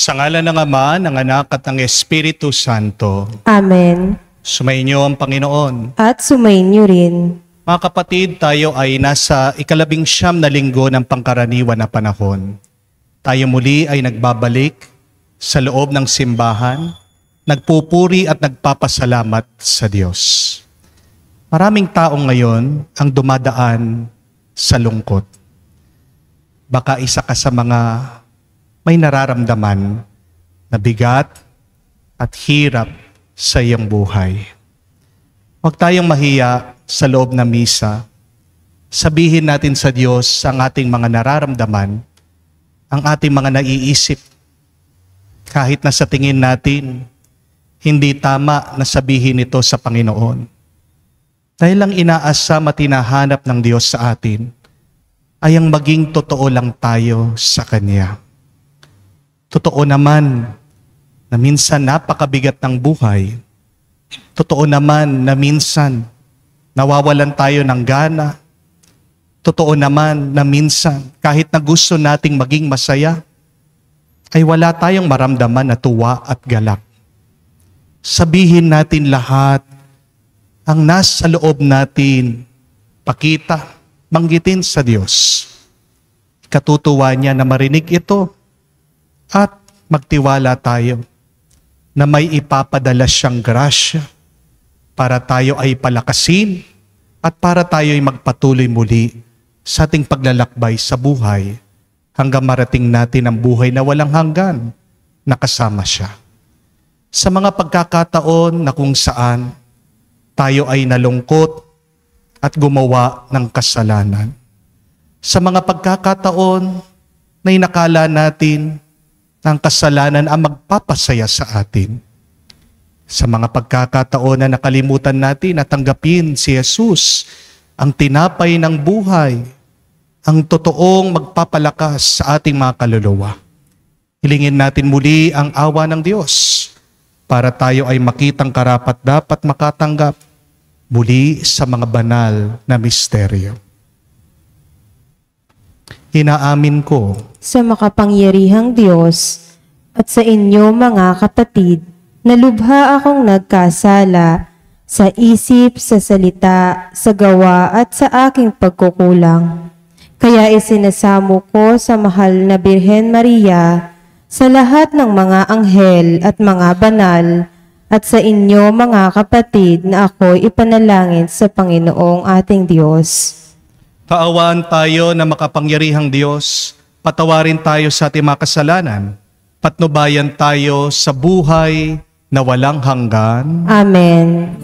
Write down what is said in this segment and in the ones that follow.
Sa ngalan ng Ama, ng Anak at ng Espiritu Santo. Amen. Sumainyo ang Panginoon. At sumainyo rin. Mga kapatid, tayo ay nasa 19 na linggo ng pangkaraniwan na panahon. Tayo muli ay nagbabalik sa loob ng simbahan, nagpupuri at nagpapasalamat sa Diyos. Maraming tao ngayon ang dumadaan sa lungkot. Baka isa ka sa mga may nararamdaman na bigat at hirap sa iyong buhay. Huwag tayong mahiya sa loob ng misa. Sabihin natin sa Diyos ang ating mga nararamdaman, ang ating mga naiisip. Kahit na sa tingin natin, hindi tama na sabihin ito sa Panginoon. Dahil ang inaasam at hinahanap ng Diyos sa atin ay ang maging totoo lang tayo sa Kanya. Totoo naman na minsan napakabigat ng buhay. Totoo naman na minsan nawawalan tayo ng gana. Totoo naman na minsan kahit na gusto nating maging masaya, ay wala tayong maramdaman na tuwa at galak. Sabihin natin lahat ang nasa loob natin, pakita, banggitin sa Diyos. Katutuwa niya na marinig ito at magtiwala tayo na may ipapadala siyang grasya para tayo ay palakasin at para tayo ay magpatuloy muli sa ating paglalakbay sa buhay hanggang marating natin ang buhay na walang hanggan na kasama siya. Sa mga pagkakataon na kung saan tayo ay nalungkot at gumawa ng kasalanan. Sa mga pagkakataon na inakala natin ng kasalanan ang magpapasaya sa atin. Sa mga pagkakataon na nakalimutan natin na tanggapin si Jesus, ang tinapay ng buhay, ang totoong magpapalakas sa ating mga kaluluwa. Hilingin natin muli ang awa ng Diyos para tayo ay makitang karapat-dapat makatanggap muli sa mga banal na misteryo. Inaamin ko Sa makapangyarihang Diyos at sa inyo mga kapatid, na lubha akong nagkasala sa isip, sa salita, sa gawa at sa aking pagkukulang. Kaya isinasamo ko sa mahal na Birhen Maria, sa lahat ng mga anghel at mga banal, at sa inyo mga kapatid na ako'y ipanalangin sa Panginoong ating Diyos. kaawaan tayo na makapangyarihang Diyos, patawarin tayo sa ating mga kasalanan, patnubayan tayo sa buhay na walang hanggan. Amen.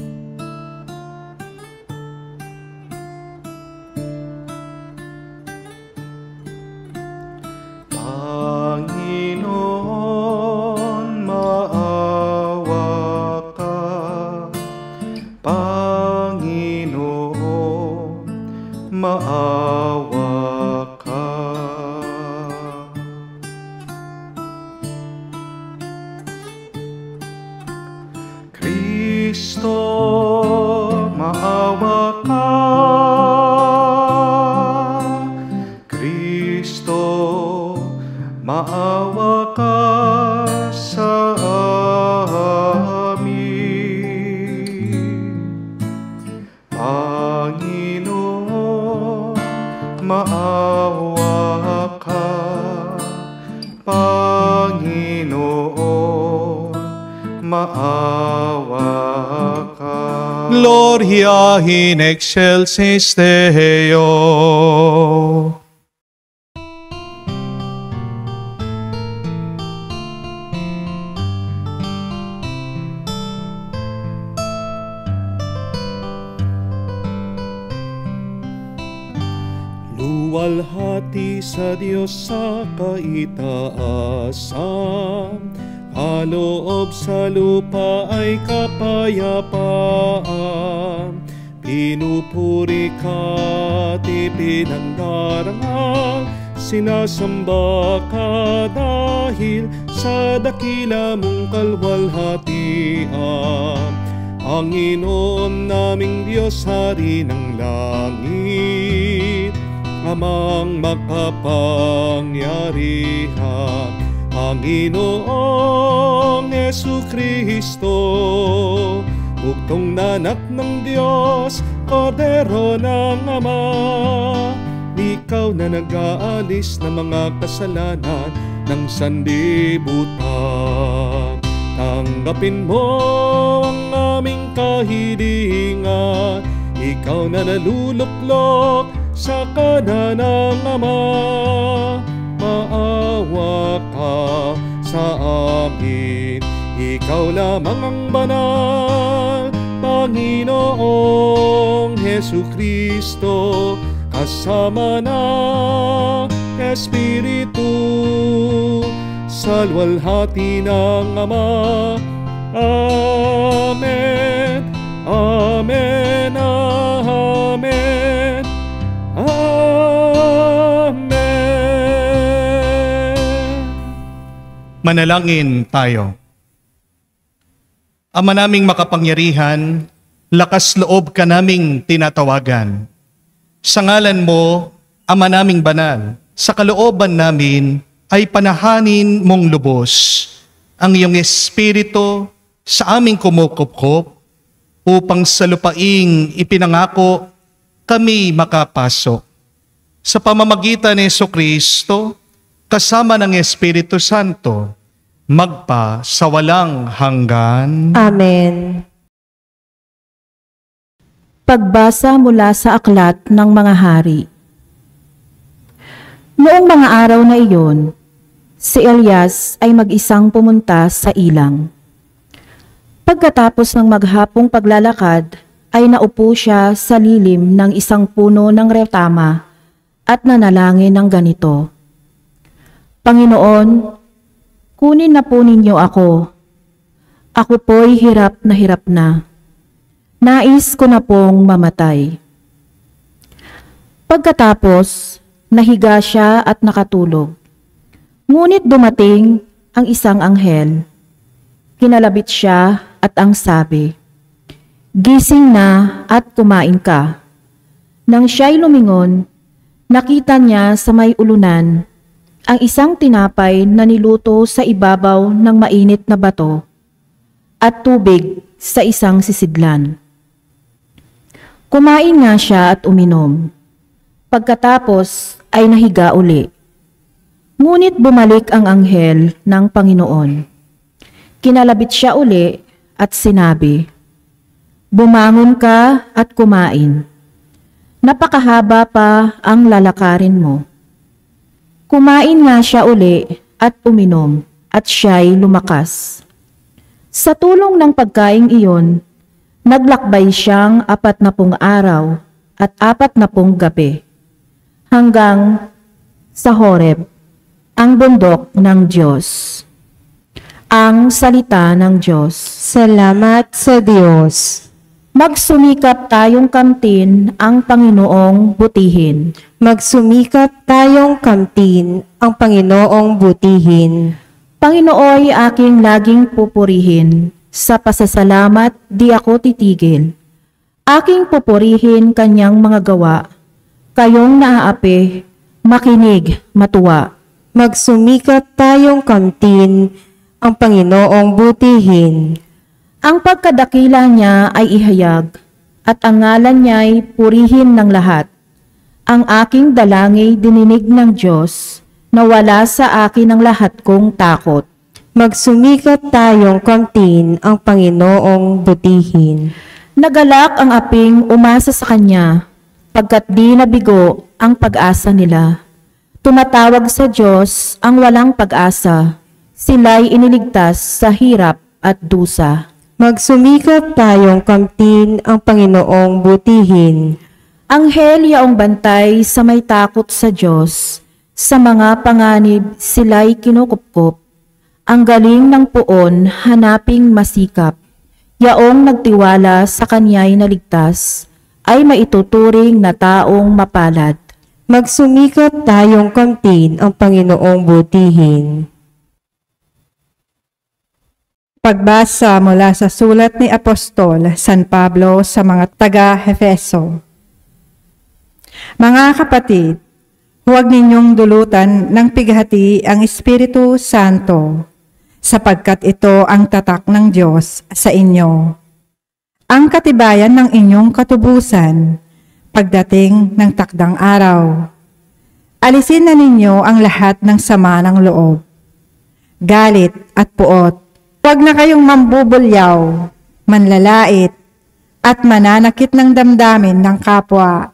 Panginoon, maawa ka. Panginoon, maawa ka. Kristo, maawa ka. Kristo, maawa ka sa amin. Panginoon, maawa ka. Panginoon, maawa ka. Gloria in excelsis Deo. Luwalhati sa Diyos sa kaitaasan, kaloob sa lupa ay kapayapaan. Pinupuri ka at ipinagdarangal, sinasamba ka dahil sa dakila mong kalwalhatian. Panginoon naming Diyos, Hari ng langit, Amang makapangyarihan, Panginoong Jesucristo, buktong na anak ng Diyos, Kordero ng Ama, ikaw na nag-aalis ng mga kasalanan ng sanlibutan. Tanggapin mo ang aming kahilingan, ikaw na naluluklok sa kanan ng Ama. Maawa ka sa amin, ikaw lamang ang banal, Panginoong Jesucristo, kasama ng Espiritu, sa luwalhati ng Ama. Amen, amen, amen, amen. Manalangin tayo. Ama naming makapangyarihan, lakas loob ka naming tinatawagan. Sa ngalan mo, Ama naming banal, sa kalooban namin ay panahanin mong lubos ang iyong Espiritu sa aming kumukupkup upang sa lupaing ipinangako kami makapasok. Sa pamamagitan ni Jesucristo, kasama ng Espiritu Santo, magpa sa walang hanggan. Amen. Pagbasa mula sa Aklat ng Mga Hari. Noong mga araw na iyon, si Elias ay mag-isang pumunta sa ilang. Pagkatapos ng maghapong paglalakad, ay naupo siya sa lilim ng isang puno ng retama at nanalangin ng ganito: Panginoon, kunin na po ninyo ako. Ako po'y hirap na. Nais ko na pong mamatay. Pagkatapos, nahiga siya at nakatulog. Ngunit dumating ang isang anghel. Kinalabit siya at ang sabi, Gising na at kumain ka. Nang siya'y lumingon, nakita niya sa may ulunan ang isang tinapay na niluto sa ibabaw ng mainit na bato at tubig sa isang sisidlan. Kumain nga siya at uminom. Pagkatapos ay nahiga uli. Ngunit bumalik ang anghel ng Panginoon. Kinalabit siya uli at sinabi, Bumangon ka at kumain. Napakahaba pa ang lalakarin mo. Kumain nga siya uli at uminom at siya'y lumakas. Sa tulong ng pagkaing iyon, naglakbay siyang 40 araw at 40 gabi hanggang sa Horeb, ang bundok ng Diyos. Ang salita ng Diyos. Salamat sa Diyos. Magsumikap tayong kamtin ang Panginoong butihin. Magsumikap tayong kamtin ang Panginoong butihin. Panginooy aking laging pupurihin, sa pasasalamat di ako titigil. Aking pupurihin kanyang mga gawa, kayong naaapi, makinig, matuwa. Magsumikap tayong kamtin ang Panginoong butihin. Ang pagkadakila niya ay ihayag, at ang ngalan niya'y purihin ng lahat. Ang aking dalangay dininig ng Diyos, na wala sa akin ang lahat kong takot. Magsumikat tayong kamtin ang Panginoong butihin. Nagalak ang aping umasa sa Kanya, pagkat di nabigo ang pag-asa nila. Tumatawag sa Diyos ang walang pag-asa, sila'y iniligtas sa hirap at dusa. Magsumikat tayong kamtin ang Panginoong butihin. Anghel yaong bantay sa may takot sa Diyos, sa mga panganib sila'y kinukupkup. Ang galing ng puon hanaping masikap, yaong nagtiwala sa Kanya'y naligtas, ay maituturing na taong mapalad. Magsumikat tayong kamtin ang Panginoong butihin. Pagbasa mula sa sulat ni Apostol San Pablo sa mga taga-Efeso. Mga kapatid, Huwag ninyong dulutan ng pighati ang Espiritu Santo, sapagkat ito ang tatak ng Diyos sa inyo. Ang katibayan ng inyong katubusan, pagdating ng takdang araw. Alisin na ninyo ang lahat ng sama ng loob, galit at puot. Huwag na kayong mambubulyaw, manlalait, at mananakit ng damdamin ng kapwa.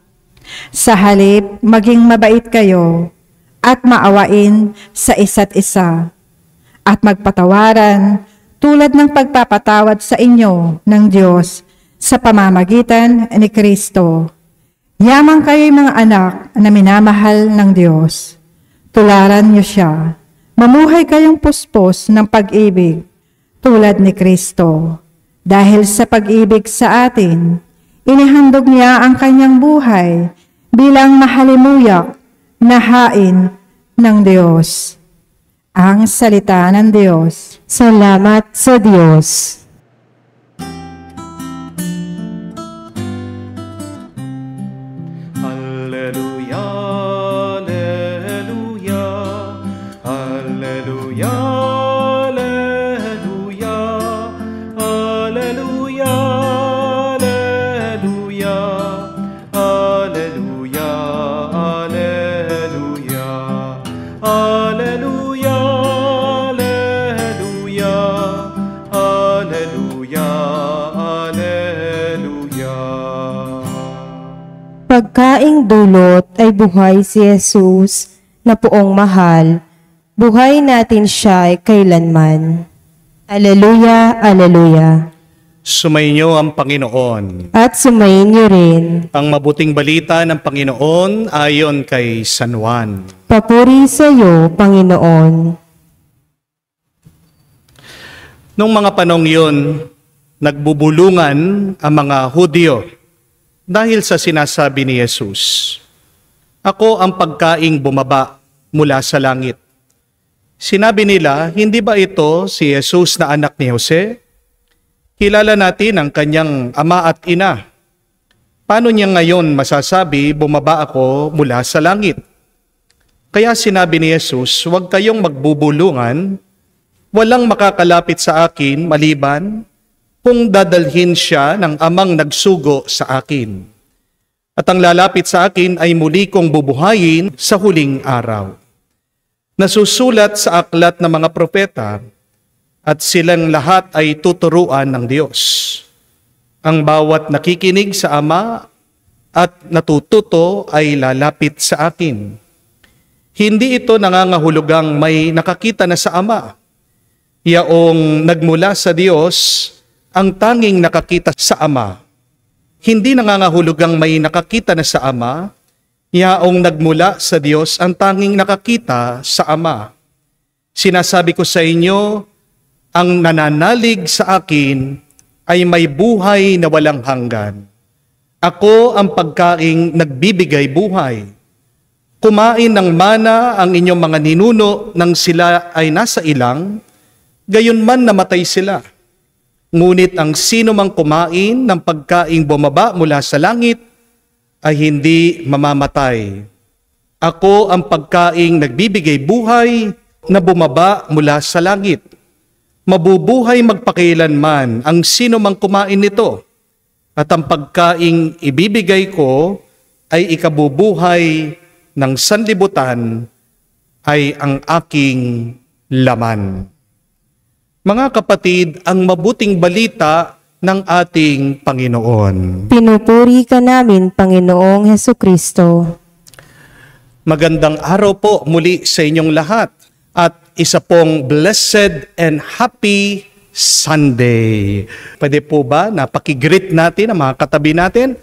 Sa halip, maging mabait kayo at maawain sa isa't isa at magpatawaran tulad ng pagpapatawad sa inyo ng Diyos sa pamamagitan ni Kristo. Yamang kayo'y mga anak na minamahal ng Diyos. Tularan niyo siya. Mamuhay kayong puspos ng pag-ibig tulad ni Kristo. Dahil sa pag-ibig sa atin, inihandog niya ang kanyang buhay bilang mahalimuyak na hain ng Diyos. Ang salita ng Diyos. Salamat sa Diyos. Alleluia, alleluia, alleluia, alleluia, alleluia, alleluia, alleluia, alleluia, alleluia, alleluia, alleluia, alleluia. Pagkaing dulot ay buhay si Jesus na poong mahal. Buhay natin siya ay kailanman. Alleluia, alleluia. Sumainyo ang Panginoon. At sumayin niyo rin. Ang mabuting balita ng Panginoon ayon kay San Juan. Papuri sa iyo, Panginoon. Nung mga panong yun, nagbubulungan ang mga Hudyo dahil sa sinasabi ni Jesus, "Ako ang pagkaing bumaba mula sa langit." Sinabi nila, hindi ba ito si Jesus na anak ni Jose? Kilala natin ang kanyang ama at ina. Paano niya ngayon masasabi, bumaba ako mula sa langit? Kaya sinabi ni Jesus, huwag kayong magbubulungan, walang makakalapit sa akin maliban kung dadalhin siya ng amang nagsugo sa akin. At ang lalapit sa akin ay muli kong bubuhayin sa huling araw. Nasusulat sa aklat ng mga propeta at silang lahat ay tuturuan ng Diyos. Ang bawat nakikinig sa Ama at natututo ay lalapit sa akin. Hindi ito nangangahulugang may nakakita na sa Ama. Yaong nagmula sa Diyos ang tanging nakakita sa Ama. Hindi nangangahulugang may nakakita na sa Ama, yaong nagmula sa Diyos ang tanging nakakita sa Ama. Sinasabi ko sa inyo, ang nananalig sa akin ay may buhay na walang hanggan. Ako ang pagkaing nagbibigay buhay. Kumain ng mana ang inyong mga ninuno nang sila ay nasa ilang, gayon man namatay sila. Ngunit ang sino mang kumain ng pagkaing bumaba mula sa langit ay hindi mamamatay. Ako ang pagkaing nagbibigay buhay na bumaba mula sa langit. Mabubuhay magpakailanman ang sino mang kumain nito. At ang pagkaing ibibigay ko ay ikabubuhay ng sanlibutan ay ang aking laman. Mga kapatid, ang mabuting balita ng ating Panginoon. Pinupuri ka namin, Panginoong Hesukristo. Magandang araw po muli sa inyong lahat at isa pong blessed and happy Sunday. Pwede po ba na pakigreet natin ang mga katabi natin?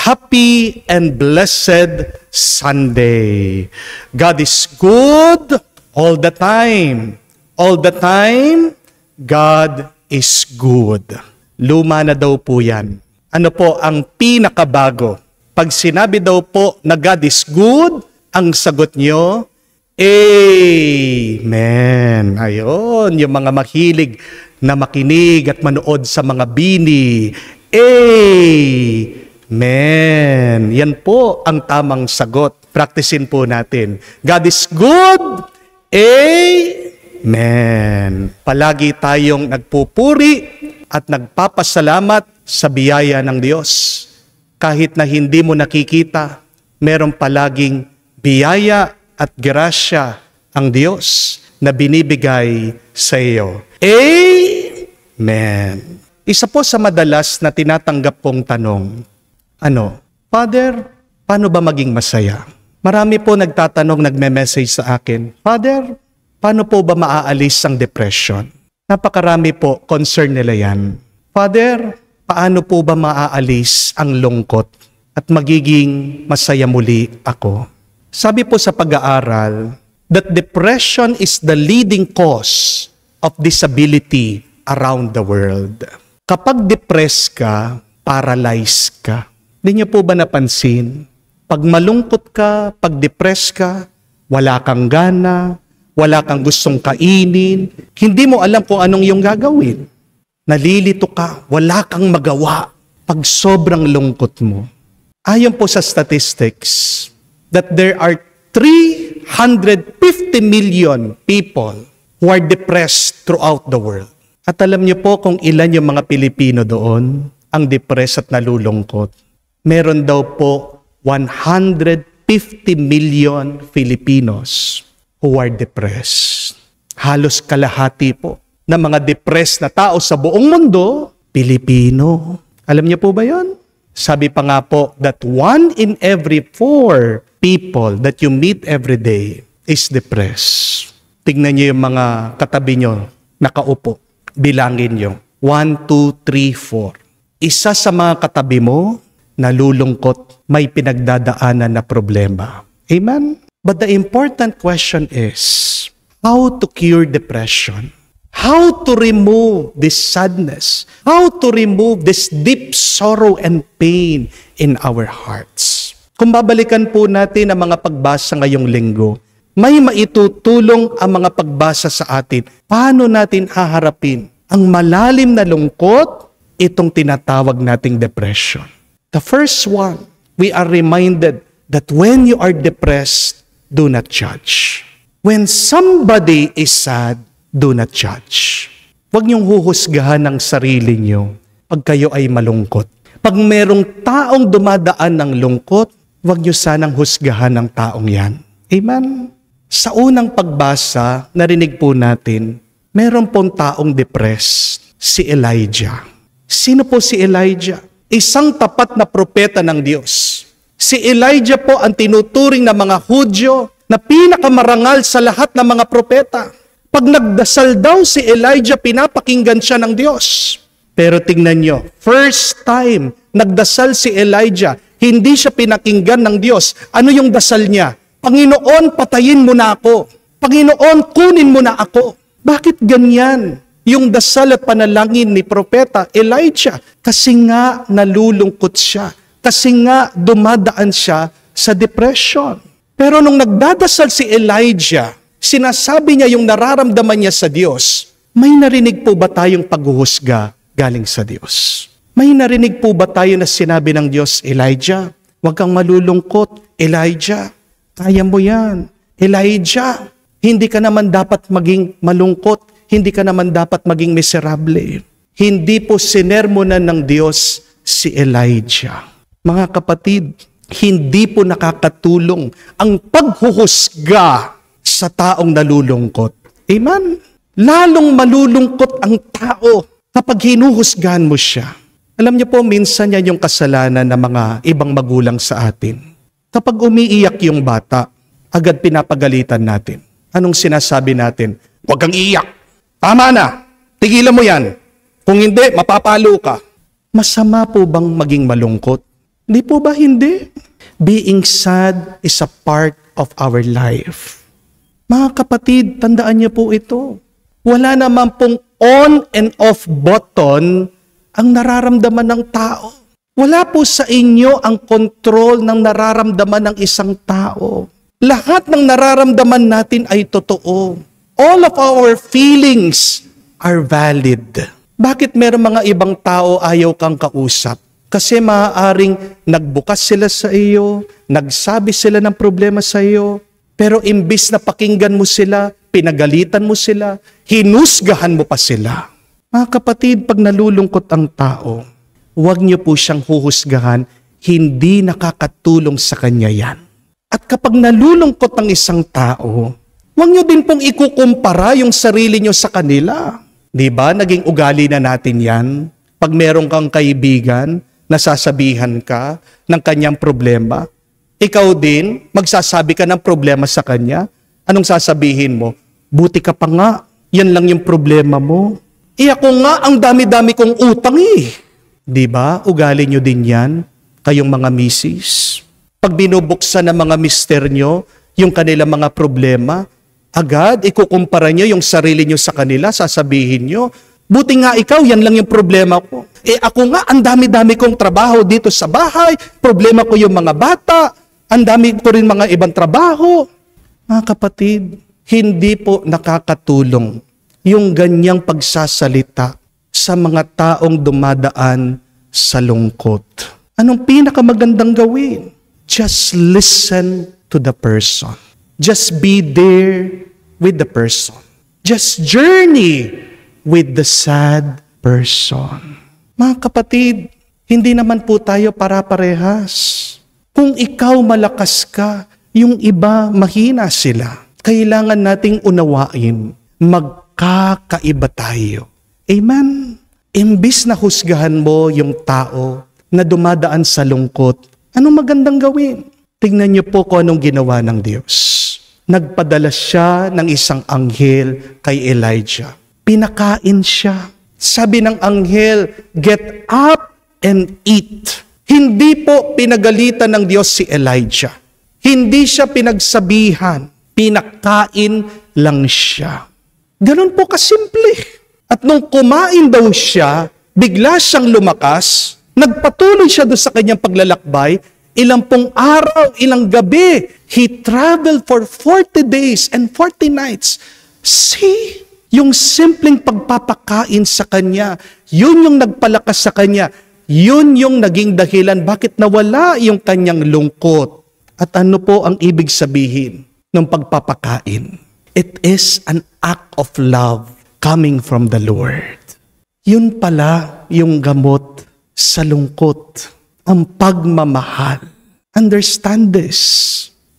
Happy and blessed Sunday. God is good all the time. All the time, God is good. Luma na daw po yan. Ano po ang pinakabago? Pag sinabi daw po na God is good, ang sagot nyo, Amen. Ayun, yung mga mahilig na makinig at manood sa mga bini. Amen. Yan po ang tamang sagot. Practicein po natin. God is good. Amen. Palagi tayong nagpupuri at nagpapasalamat sa biyaya ng Diyos. Kahit na hindi mo nakikita, meron palaging biyaya at grasya ang Diyos na binibigay sa iyo. Amen. Isa po sa madalas na tinatanggap kong tanong, Father, paano ba maging masaya? Marami po nagtatanong, nagme-message sa akin, Father, paano po ba maaalis ang depression? Napakarami po concern nila yan. Father, paano po ba maaalis ang lungkot at magiging masaya muli ako? Sabi po sa pag-aaral that depression is the leading cause of disability around the world. Kapag depressed ka, paralyzed ka. Hindi niyo po ba napansin? Pag malungkot ka, pag depressed ka, wala kang gana, wala kang gustong kainin, hindi mo alam kung anong iyong gagawin. Nalilito ka, wala kang magawa pag sobrang lungkot mo. Ayon po sa statistics that there are 350 million people who are depressed throughout the world. At alam niyo po kung ilan yung mga Pilipino doon ang depressed at nalulungkot. Meron daw po 150 million Filipinos who are depressed. Halos kalahati po ng mga depressed na tao sa buong mundo, Pilipino. Alam niyo po ba yon? Sabi pa nga po that 1 in every 4 people that you meet every day is depressed. Tingnan niyo yung mga katabi niyo, nakaupo. Bilangin niyo. 1, 2, 3, 4. Isa sa mga katabi mo, nalulungkot, may pinagdadaanan na problema. Amen? But the important question is, how to cure depression? How to remove this sadness? How to remove this deep sorrow and pain in our hearts? Kung babalikan po natin ang mga pagbasa ngayong linggo, may maitutulong ang mga pagbasa sa atin. Paano natin haharapin ang malalim na lungkot, itong tinatawag nating depression? The first one, we are reminded that when you are depressed, do not judge. When somebody is sad, do not judge. Huwag niyong huhusgahan ang sarili niyo pag kayo ay malungkot. Pag merong taong dumadaan ng lungkot, huwag niyo sanang husgahan ang taong yan. Amen? Sa unang pagbasa, narinig po natin, meron pong taong depressed, si Elijah. Sino po si Elijah? Isang tapat na propeta ng Diyos. Si Elijah po ang tinuturing ng mga Hudyo na pinakamarangal sa lahat ng mga propeta. Pag nagdasal daw si Elijah, pinapakinggan siya ng Diyos. Pero tingnan nyo, first time nagdasal si Elijah, hindi siya pinakinggan ng Diyos. Ano yung dasal niya? Panginoon, patayin mo na ako. Panginoon, kunin mo na ako. Bakit ganyan yung dasal at panalangin ni propeta Elijah? Kasi nga nalulungkot siya. Kasi nga dumadaan siya sa depression. Pero nung nagdadasal si Elijah, sinasabi niya yung nararamdaman niya sa Diyos. May narinig po ba tayong paghuhusga galing sa Diyos? May narinig po ba tayo na sinabi ng Diyos, Elijah, huwag kang malulungkot. Elijah, kaya mo yan. Elijah, hindi ka naman dapat maging malungkot. Hindi ka naman dapat maging miserable. Hindi po sinermonan ng Diyos si Elijah. Mga kapatid, hindi po nakakatulong ang paghuhusga sa taong nalulungkot. Amen? Lalong malulungkot ang tao kapag hinuhusgahan mo siya. Alam niyo po, minsan yan yung kasalanan ng mga ibang magulang sa atin. Kapag umiiyak yung bata, agad pinapagalitan natin. Anong sinasabi natin? Huwag kang iiyak. Tama na. Tigilan mo yan. Kung hindi, mapapalo ka. Masama po bang maging malungkot? Hindi po ba hindi? Being sad is a part of our life. Mga kapatid, tandaan niyo po ito. Wala naman pong on and off button ang nararamdaman ng tao. Wala po sa inyo ang control ng nararamdaman ng isang tao. Lahat ng nararamdaman natin ay totoo. All of our feelings are valid. Bakit meron mga ibang tao ayaw kang kausap? Kasi maaaring nagbukas sila sa iyo, nagsabi sila ng problema sa iyo, pero imbis na pakinggan mo sila, pinagalitan mo sila, hinusgahan mo pa sila. Mga kapatid, pag nalulungkot ang tao, huwag niyo po siyang huhusgahan, hindi nakakatulong sa kanya yan. At kapag nalulungkot ang isang tao, huwag niyo din pong ikukumpara yung sarili niyo sa kanila. Di ba? Naging ugali na natin yan. Pag meron kang kaibigan, nasasabihan ka ng kanyang problema, ikaw din, magsasabi ka ng problema sa kanya. Anong sasabihin mo? Buti ka pa nga, yan lang yung problema mo. Ako nga, ang dami-dami kong utang eh. Di ba? Ugali nyo din yan, kayong mga misis. Pag binubuksan ng mga mister nyo, yung kanilang mga problema, agad ikukumpara nyo yung sarili nyo sa kanila, sasabihin nyo, buti nga ikaw, yan lang yung problema ko. Ako nga, ang dami-dami kong trabaho dito sa bahay, problema ko yung mga bata, ang dami ko rin mga ibang trabaho. Mga kapatid, hindi po nakakatulong yung ganyang pagsasalita sa mga taong dumadaan sa lungkot. Anong pinakamagandang gawin? Just listen to the person. Just be there with the person. Just journey with the sad person. Mga kapatid, hindi naman po tayo para-parehas. Kung ikaw malakas ka, yung iba mahina sila. Kailangan nating unawain, magkakaiba tayo. Amen? Imbis na husgahan mo yung tao na dumadaan sa lungkot, anong magandang gawin? Tingnan niyo po kung anong ginawa ng Diyos. Nagpadala siya ng isang anghel kay Elijah. Pinakain siya. Sabi ng anghel, get up and eat. Hindi po pinagalitan ng Diyos si Elijah. Hindi siya pinagsabihan. Pinakain lang siya. Ganun po kasimple. At nung kumain daw siya, bigla siyang lumakas, nagpatuloy siya doon sa kanyang paglalakbay, ilang pong araw, ilang gabi, he traveled for 40 days and 40 nights. See? Yung simpleng pagpapakain sa kanya, yun yung nagpalakas sa kanya, yun yung naging dahilan bakit nawala yung kanyang lungkot. At ano po ang ibig sabihin ng pagpapakain? It is an act of love coming from the Lord. Yun pala yung gamot sa lungkot, ang pagmamahal. Understand this.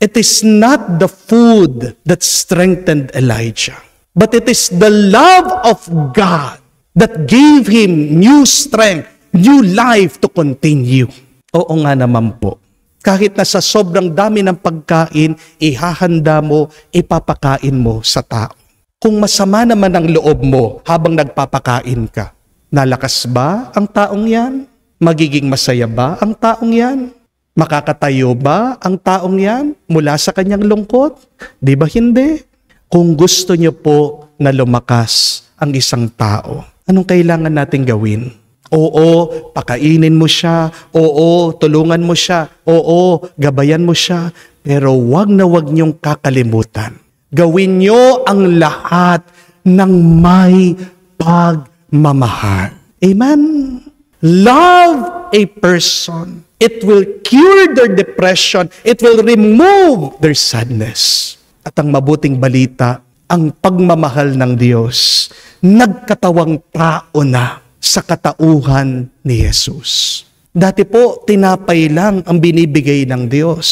It is not the food that strengthened Elijah. But it is the love of God that gave him new strength, new life to continue. Oo nga naman po. Kahit na sa sobrang dami ng pagkain, ihahanda mo, ipapakain mo sa tao. Kung masama naman ang loob mo habang nagpapakain ka, nalakas ba ang taong yan? Magiging masaya ba ang taong yan? Makakatayo ba ang taong yan mula sa kanyang lungkot? Di ba hindi? Kung gusto niyo po na lumakas ang isang tao, anong kailangan natin gawin? Oo, pakainin mo siya. Oo, tulungan mo siya. Oo, gabayan mo siya. Pero wag na wag niyong kakalimutan. Gawin niyo ang lahat ng may pagmamahal. Amen? Love a person. It will cure their depression. It will remove their sadness. At ang mabuting balita, ang pagmamahal ng Diyos, nagkatawang tao na sa katauhan ni Jesus. Dati po, tinapay lang ang binibigay ng Diyos.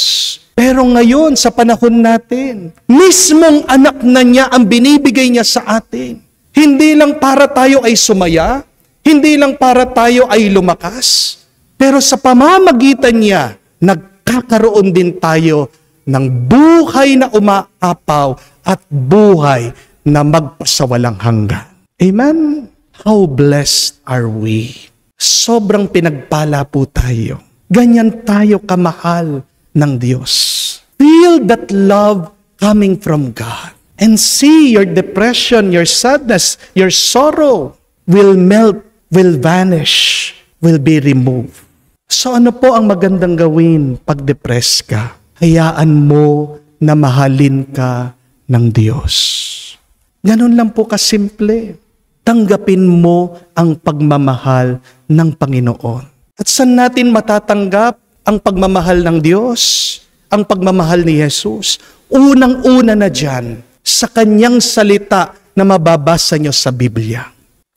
Pero ngayon, sa panahon natin, mismong anak na niya ang binibigay niya sa atin. Hindi lang para tayo ay sumaya, hindi lang para tayo ay lumakas, pero sa pamamagitan niya, nagkakaroon din tayo ng buhay na umaapaw at buhay na magpasawalang hanggan. Amen? How blessed are we? Sobrang pinagpala po tayo. Ganyan tayo kamahal ng Diyos. Feel that love coming from God. And see your depression, your sadness, your sorrow will melt, will vanish, will be removed. So ano po ang magandang gawin pag depressed ka? Hayaan mo na mahalin ka ng Diyos. Ganun lang po kasimple. Tanggapin mo ang pagmamahal ng Panginoon. At saan natin matatanggap ang pagmamahal ng Diyos, ang pagmamahal ni Jesus? Unang-una na dyan, sa kanyang salita na mababasa nyo sa Biblia.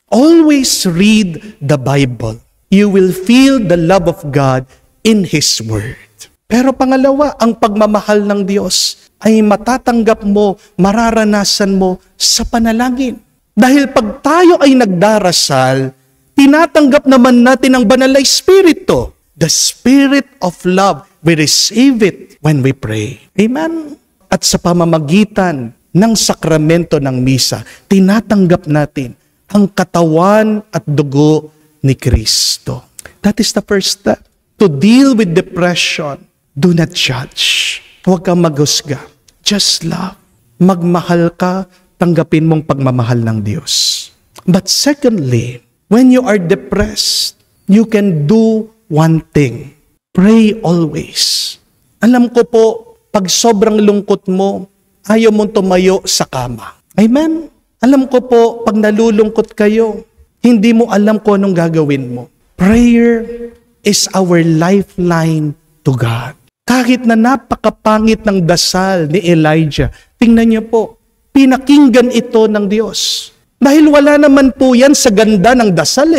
Always read the Bible. You will feel the love of God in His Word. Pero pangalawa, ang pagmamahal ng Diyos ay matatanggap mo, mararanasan mo sa panalangin. Dahil pag tayo ay nagdarasal, tinatanggap naman natin ang banal na Espiritu. The Spirit of love, we receive it when we pray. Amen? At sa pamamagitan ng sakramento ng misa, tinatanggap natin ang katawan at dugo ni Kristo. That is the first step. To deal with depression, do not judge. Huwag kang maghusga. Just love. Magmahal ka, tanggapin mong pagmamahal ng Diyos. But secondly, when you are depressed, you can do one thing. Pray always. Alam ko po, pag sobrang lungkot mo, ayaw mong tumayo sa kama. Amen? Alam ko po, pag nalulungkot kayo, hindi mo alam kung anong gagawin mo. Prayer is our lifeline to God. Kahit na napakapangit ng dasal ni Elijah, tingnan niyo po, pinakinggan ito ng Diyos. Dahil wala naman po yan sa ganda ng dasal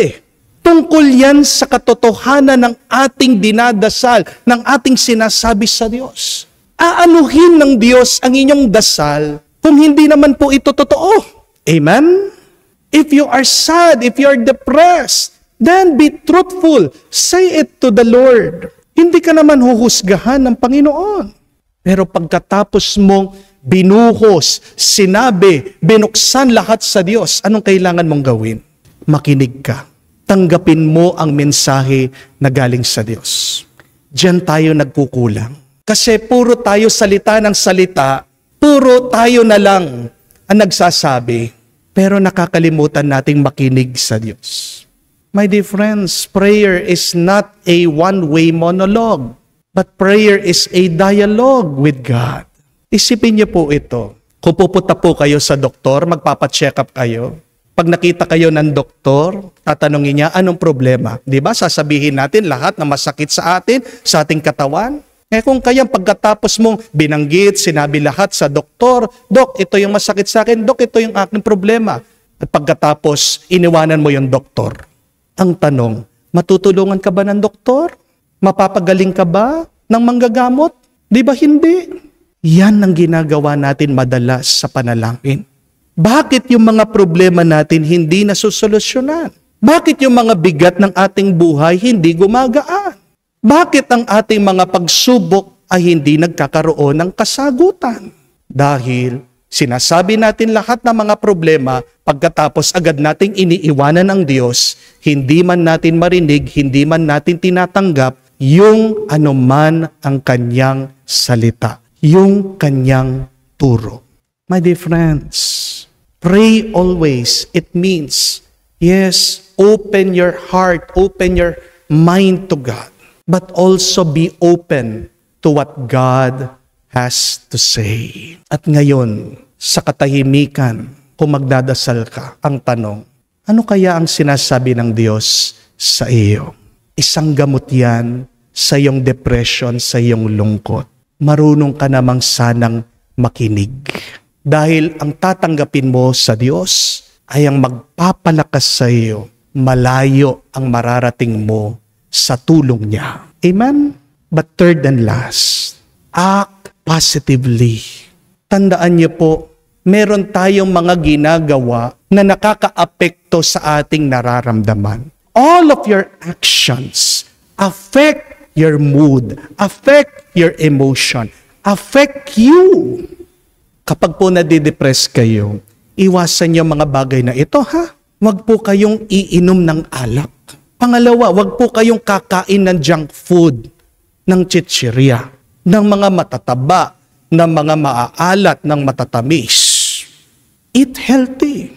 Tungkol yan sa katotohanan ng ating dinadasal, ng ating sinasabi sa Diyos. Aanuhin ng Diyos ang inyong dasal kung hindi naman po ito totoo. Amen? If you are sad, if you are depressed, then be truthful. Say it to the Lord. Hindi ka naman huhusgahan ng Panginoon. Pero pagkatapos mong binuhos, sinabi, binuksan lahat sa Diyos, anong kailangan mong gawin? Makinig ka. Tanggapin mo ang mensahe na galing sa Diyos. Diyan tayo nagkukulang. Kasi puro tayo salita ng salita, puro tayo na lang ang nagsasabi, pero nakakalimutan nating makinig sa Diyos. My dear friends, prayer is not a one-way monologue, but prayer is a dialogue with God. Isipin niyo po ito. Kung pupunta po kayo sa doktor, magpapacheck up kayo. Pag nakita kayo ng doktor, tatanungin niya, anong problema? Di ba? Sasabihin natin lahat na masakit sa atin, sa ating katawan. Kung kayang pagkatapos mong binanggit, sinabi lahat sa doktor, Dok, ito yung masakit sa akin, Dok, ito yung aking problema. At pagkatapos, iniwanan mo yung doktor. Ang tanong, matutulungan ka ba ng doktor? Mapapagaling ka ba ng manggagamot? Di ba hindi? Yan ang ginagawa natin madalas sa panalangin. Bakit yung mga problema natin hindi nasusolusyonan? Bakit yung mga bigat ng ating buhay hindi gumagaan? Bakit ang ating mga pagsubok ay hindi nagkakaroon ng kasagutan? Dahil sinasabi natin lahat ng mga problema, pagkatapos agad nating iniiwanan ng Diyos, hindi man natin marinig, hindi man natin tinatanggap yung anuman ang kanyang salita, yung kanyang turo. My dear friends, pray always. It means, yes, open your heart, open your mind to God, but also be open to what God has to say. At ngayon, sa katahimikan, kung magdadasal ka, ang tanong, ano kaya ang sinasabi ng Diyos sa iyo? Isang gamot yan sa iyong depression, sa iyong lungkot. Marunong ka namang sanang makinig. Dahil ang tatanggapin mo sa Diyos ay ang magpapalakas sa iyo. Malayo ang mararating mo sa tulong niya. Amen? But third and last, act positively. Tandaan niyo po, meron tayong mga ginagawa na nakakaapekto sa ating nararamdaman. All of your actions affect your mood, affect your emotion, affect you. Kapag po nadidepress kayo, iwasan niyo mga bagay na ito ha. Huwag po kayong iinom ng alak. Pangalawa, huwag po kayong kakain ng junk food, ng chichirya, ng mga matataba, ng mga maaalat, ng matatamis. Eat healthy.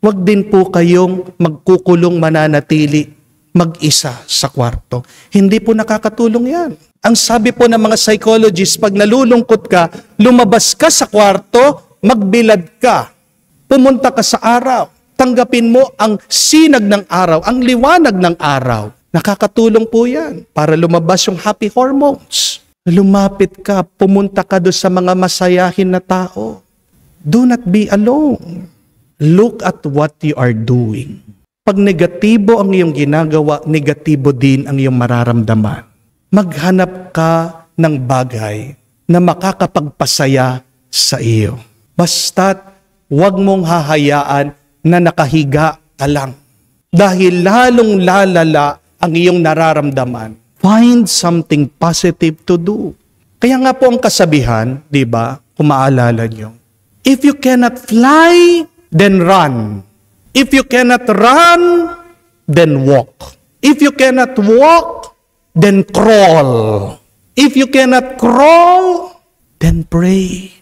Huwag din po kayong magkukulong mananatili mag-isa sa kwarto. Hindi po nakakatulong yan. Ang sabi po ng mga psychologists, pag nalulungkot ka, lumabas ka sa kwarto, magbilad ka. Pumunta ka sa araw. Tanggapin mo ang sinag ng araw, ang liwanag ng araw. Nakakatulong po yan para lumabas yung happy hormones. Lumapit ka, pumunta ka doon sa mga masayahin na tao. Do not be alone. Look at what you are doing. Pag negatibo ang iyong ginagawa, negatibo din ang iyong mararamdaman. Maghanap ka ng bagay na makakapagpasaya sa iyo. Basta't huwag mong hahayaan na nakahiga ka lang. Dahil lalong lalala ang iyong nararamdaman. Find something positive to do. Kaya nga po ang kasabihan, di ba, kung maalala nyo, if you cannot fly, then run. If you cannot run, then walk. If you cannot walk, then crawl. If you cannot crawl, then pray.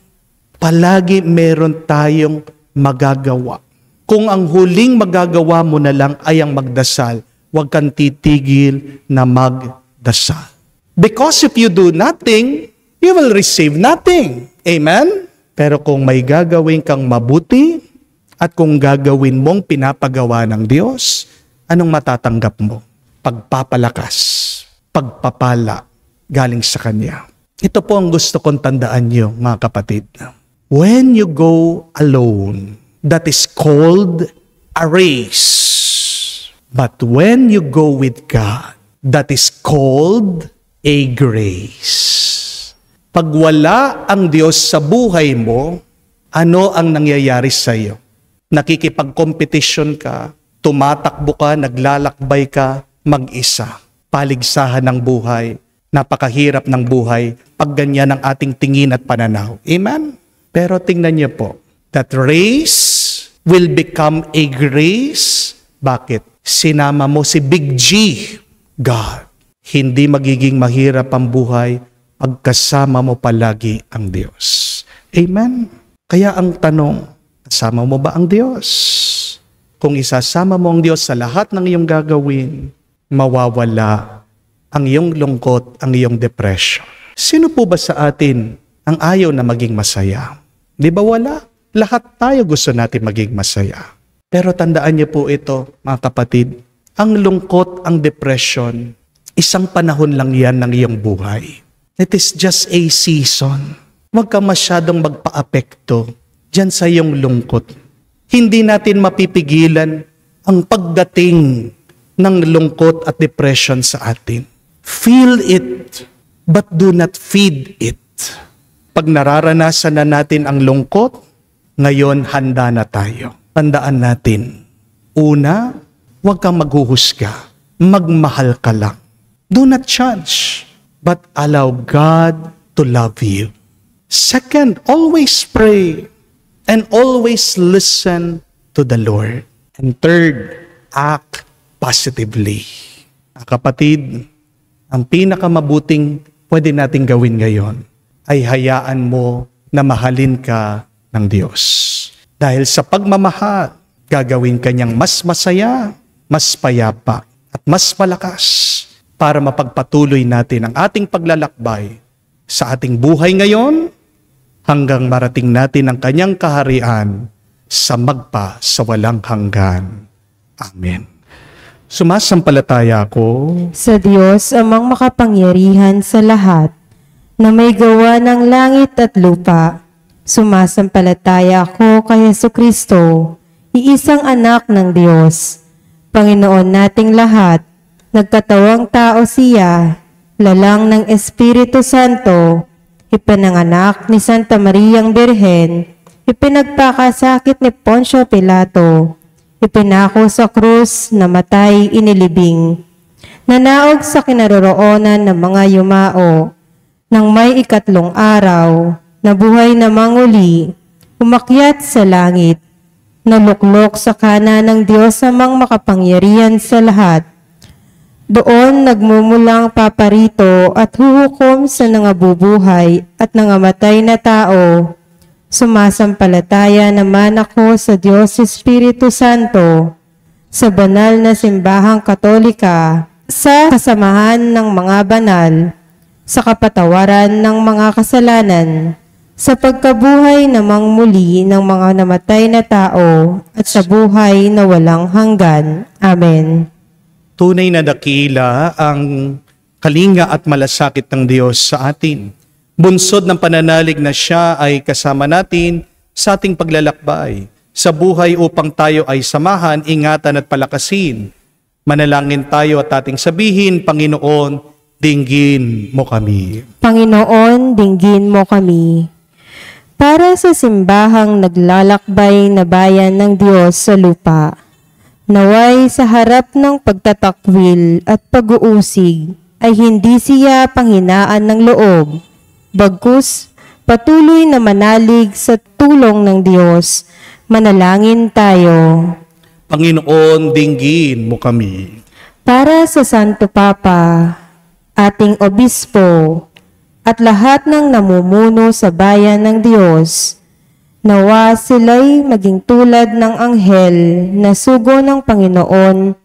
Palagi meron tayong magagawa. Kung ang huling magagawa mo na lang ay ang magdasal, huwag kang titigil na magdasal. Because if you do nothing, you will receive nothing. Amen? Pero kung may gagawin kang mabuti, at kung gagawin mong pinapagawa ng Diyos, anong matatanggap mo? Pagpapalakas, pagpapala, galing sa Kanya. Ito po ang gusto kong tandaan niyo, mga kapatid. When you go alone, that is called a race. But when you go with God, that is called a grace. Pag wala ang Diyos sa buhay mo, ano ang nangyayari sa iyo? Nakikipag-competition ka, tumatakbo ka, naglalakbay ka, mag-isa. Paligsahan ng buhay, napakahirap ng buhay, pag ganyan ang ating tingin at pananaw. Amen? Pero tingnan niyo po, that race will become a grace. Bakit? Sinama mo si Big G, God. Hindi magiging mahirap ang buhay pagkasama mo palagi ang Diyos. Amen? Kaya ang tanong, kasama mo ba ang Diyos? Kung isasama mo ang Diyos sa lahat ng iyong gagawin, mawawala ang iyong lungkot, ang iyong depression. Sino po ba sa atin ang ayaw na maging masaya? Di ba wala? Lahat tayo gusto natin maging masaya. Pero tandaan niyo po ito, mga kapatid, ang lungkot, ang depression, isang panahon lang yan ng iyong buhay. It is just a season. Huwag ka masyadong magpa-apekto diyan sa iyong lungkot. Hindi natin mapipigilan ang pagdating ng lungkot at depression sa atin. Feel it, but do not feed it. Pag nararanasan na natin ang lungkot, ngayon handa na tayo. Tandaan natin, una, huwag kang maghuhusga. Magmahal ka lang. Do not judge, but allow God to love you. Second, always pray. And always listen to the Lord. And third, act positively. Kapatid, ang pinakamabuting pwede nating gawin ngayon ay hayaan mo na mahalin ka ng Diyos. Dahil sa pagmamahal, gagawin ka niyang mas masaya, mas payapa, at mas malakas para mapagpatuloy natin ang ating paglalakbay sa ating buhay ngayon hanggang marating natin ang kanyang kaharian sa magpa sa walang hanggan. Amen. Sumasampalataya ako sa Diyos amang makapangyarihan sa lahat, na may gawa ng langit at lupa. Sumasampalataya ako kay Jesucristo, iisang anak ng Diyos, Panginoon nating lahat, nagkatawang tao siya, lalang ng Espiritu Santo, ipinanganak ni Santa Mariang Birhen, ipinagpakasakit ni Poncio Pilato, ipinako sa krus, namatay, inilibing, nanaog sa kinaroroonan ng mga yumao, nang may ikatlong araw, nabuhay na manguli, umakyat sa langit, naluklok sa kanan ng Diyos amang makapangyarihan sa lahat. Doon nagmumulang paparito at huhukom sa nangabubuhay at nangamatay na tao. Sumasampalataya naman ako sa Diyos Espiritu Santo, sa banal na simbahang katolika, sa kasamahan ng mga banal, sa kapatawaran ng mga kasalanan, sa pagkabuhay namang muli ng mga namatay na tao, at sa buhay na walang hanggan. Amen. Tunay na dakila ang kalinga at malasakit ng Diyos sa atin. Bunsod ng pananalig na siya ay kasama natin sa ating paglalakbay sa buhay upang tayo ay samahan, ingatan at palakasin. Manalangin tayo at ating sabihin, Panginoon, dinggin mo kami. Panginoon, dinggin mo kami. Para sa simbahang naglalakbay na bayan ng Diyos sa lupa, naway sa harap ng pagtatakwil at pag-uusig ay hindi siya panghinaan ng loob, bagkus patuloy na manalig sa tulong ng Diyos. Manalangin tayo. Panginoon, dinggin mo kami. Para sa Santo Papa, ating obispo, at lahat ng namumuno sa bayan ng Diyos, nawa sila'y maging tulad ng anghel na sugo ng Panginoon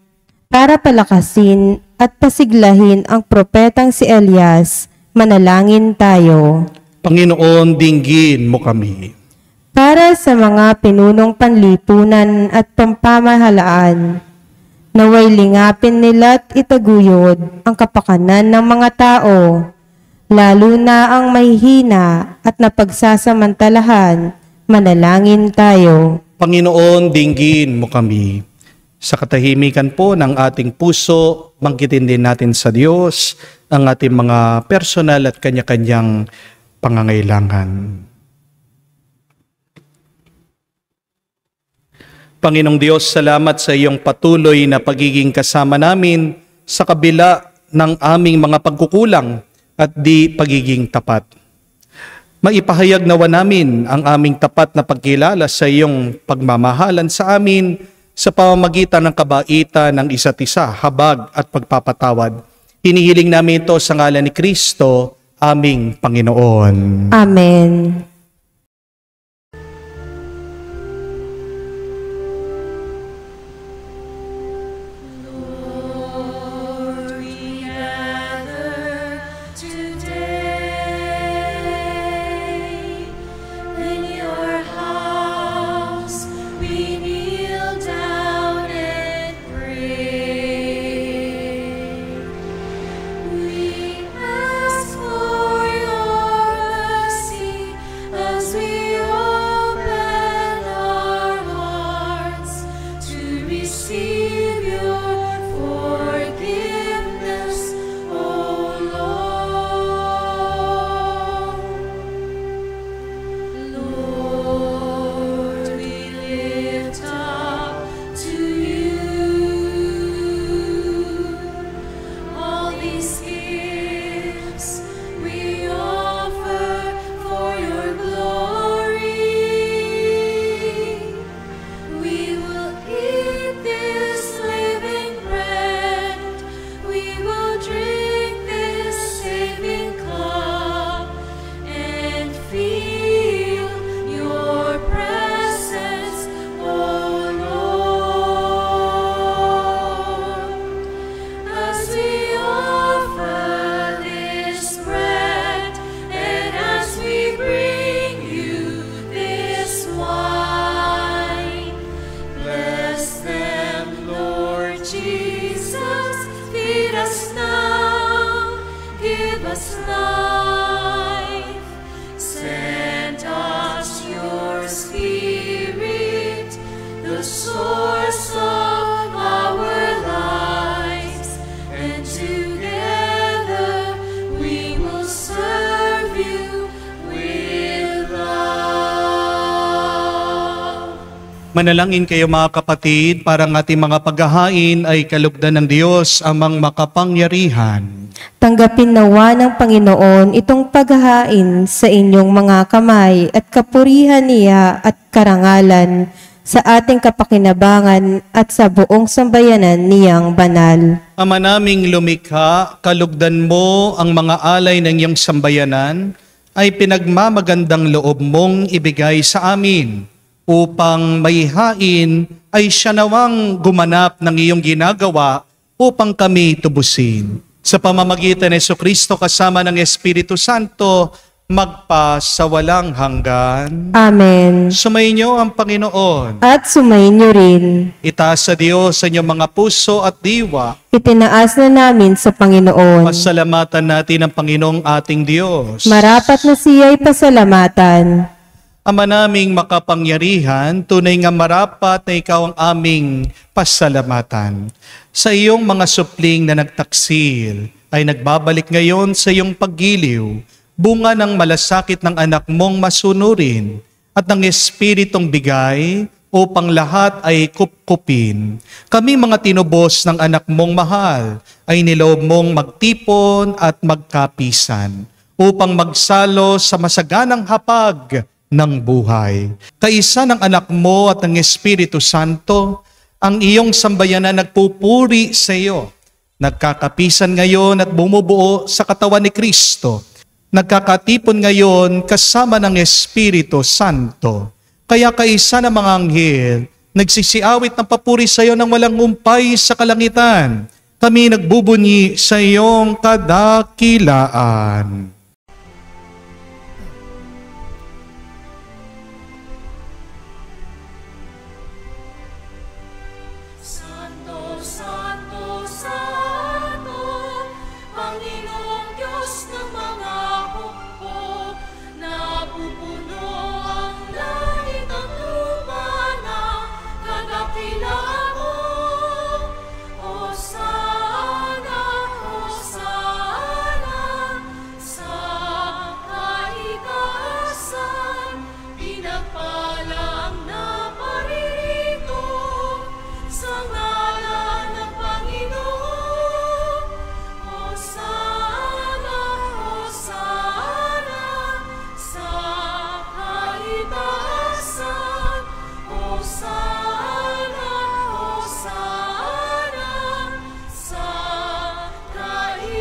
para palakasin at pasiglahin ang propetang si Elias. Manalangin tayo. Panginoon, dinggin mo kami. Para sa mga pinunong panlipunan at pampamahalaan, naway lingapin nila at itaguyod ang kapakanan ng mga tao, lalo na ang may hina at napagsasamantalahan. Manalangin tayo. Panginoon, dinggin mo kami. Sa katahimikan po ng ating puso, bangkitin din natin sa Diyos ang ating mga personal at kanya-kanyang pangangailangan. Panginoong Diyos, salamat sa iyong patuloy na pagiging kasama namin sa kabila ng aming mga pagkukulang at di pagiging tapat. Maipahayag nawa namin ang aming tapat na pagkilala sa iyong pagmamahalan sa amin sa pamamagitan ng kabaitan ng isa't isa, habag at pagpapatawad. Hinihiling namin ito sa ngalan ni Kristo, aming Panginoon. Amen. Manalangin kayo mga kapatid, para ang ating mga paghahain ay kalugdan ng Diyos amang makapangyarihan. Tanggapin nawa ng Panginoon itong paghahain sa inyong mga kamay at kapurihan niya at karangalan sa ating kapakinabangan at sa buong sambayanan niyang banal. Ama naming lumikha, kalugdan mo ang mga alay ng iyong sambayanan ay pinagmamagandang loob mong ibigay sa amin, upang maihain ay siya nawang gumanap ng iyong ginagawa upang kami tubusin. Sa pamamagitan ni Jesucristo kasama ng Espiritu Santo, magpa sa walang hanggan. Amen. Sumainyo ang Panginoon. At sumainyo rin. Itaas sa Diyos sa inyong mga puso at diwa. Itinaas na namin sa Panginoon. Pasalamatan natin ang Panginoong ating Diyos. Marapat na siya'y pasalamatan. Ama naming makapangyarihan, tunay nga marapat na ikaw ang aming pasalamatan. Sa iyong mga supling na nagtaksil, ay nagbabalik ngayon sa iyong paggiliw, bunga ng malasakit ng anak mong masunurin, at ng Espiritong bigay, upang lahat ay kupkupin. Kami mga tinubos ng anak mong mahal, ay niloob mong magtipon at magkapisan, upang magsalo sa masaganang hapag ng buhay. Kaisa ng anak mo at ng Espiritu Santo, ang iyong sambayanan nagpupuri sa iyo. Nagkakapisan ngayon at bumubuo sa katawan ni Kristo. Nagkakatipon ngayon kasama ng Espiritu Santo. Kaya kaisa ng mga anghel, nagsisiawit ng papuri sa iyo ng walang humpay sa kalangitan. Kami nagbubunyi sa iyong kadakilaan. Santo, Santo, Santo, Panginoong Diyos ng mga hukbo, napupuno ang langit at lupa ng kadakilaan mo. Hosana, Hosana, sa kaitaasan, pinagpala ang naparirito sa ngalan ng Panginoon. Hosana, Hosana, sa kaitaasan. Hosana, Hosana, sa kaitaasan.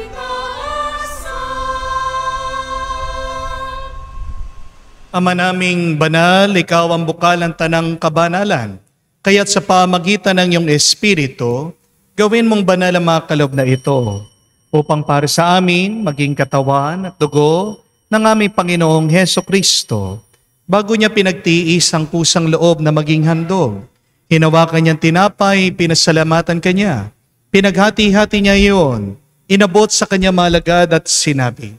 Ama naming banal, ikaw ang bukal ng tanang kabanalan. Kaya't sa pamagitan ng iyong Espiritu, gawin mong banal ang mga kaloob na ito, upang para sa amin maging katawan at dugo ng aming Panginoong Heso Kristo. Bago niya pinagtiis ang kusang loob na maging handog, hinawakan niyang tinapay, pinasalamatan kanya. Pinaghati-hati niya iyon, inabot sa kanya malagad at sinabi,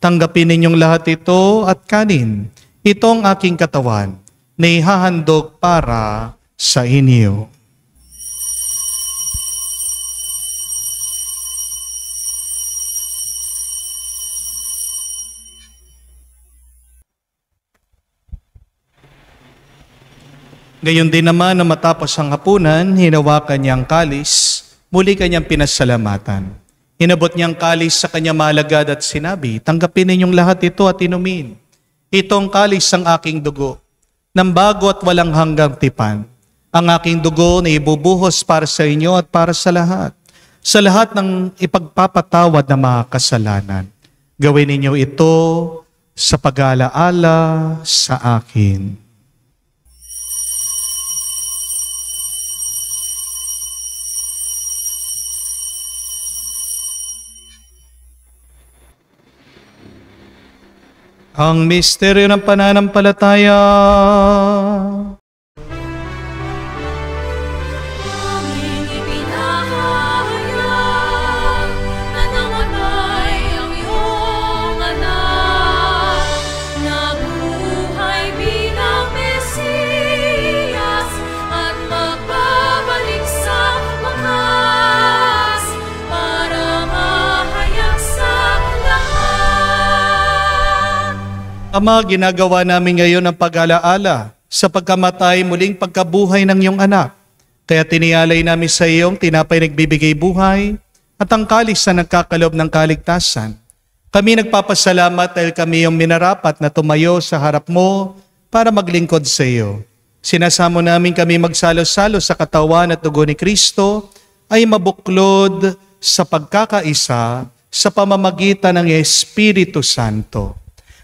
"Tanggapin ninyong lahat ito at kanin. Ito ang aking katawan na ihahandog para sa inyo." Gayon din naman na matapos ang hapunan, hinawakan niya ang kalis, muli kanyang pinasalamatan. Hinabot niyang kalis sa kanya malagad at sinabi, "Tanggapin ninyong lahat ito at inumin. Itong kalis ang aking dugo, ng bago at walang hanggang tipan. Ang aking dugo na ibubuhos para sa inyo at para sa lahat ng ipagpapatawad ng mga kasalanan. Gawin ninyo ito sa pag-aalaala sa akin." Ang misteryo ng pananampalataya. Aming ipinahayag na namatay ang iyong anak, nabuhay bilang Mesiyas at magbabalik sa wakas para mahayag sa lahat. Ama, ginagawa namin ngayon ang pag-alaala sa pagkamatay muling pagkabuhay ng iyong anak. Kaya tinialay namin sa iyong tinapay nagbibigay buhay at ang kalis na nagkakalob ng kaligtasan. Kami nagpapasalamat dahil kami yung minarapat na tumayo sa harap mo para maglingkod sa iyo. Sinasamo namin kami magsalo-salo sa katawan at dugo ni Kristo ay mabuklod sa pagkakaisa sa pamamagitan ng Espiritu Santo.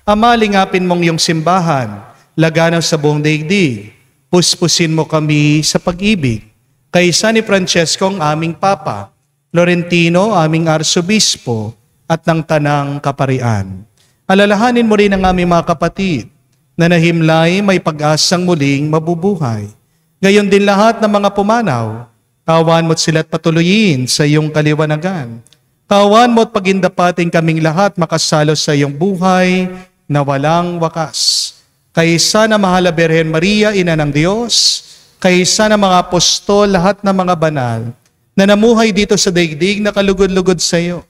Ama, lingapin mong iyong simbahan, laganaw sa buong daigdig. Puspusin mo kami sa pag-ibig. Kaisa ni Francesco ang aming Papa, Florentino aming Arsobispo, at ng Tanang Kaparian. Alalahanin mo rin ang aming mga kapatid na nahimlay may pag-asang muling mabubuhay. Gayon din lahat ng mga pumanaw, kawan mo't sila't patuloyin sa iyong kaliwanagan. Kawan mo't pagindapating kaming lahat makasalo sa iyong buhay na walang wakas. Kaysa na mahal na Birhen Maria, Ina ng Diyos, kaysa na mga apostol, lahat ng mga banal, na namuhay dito sa daigdig na kalugod-lugod sa iyo.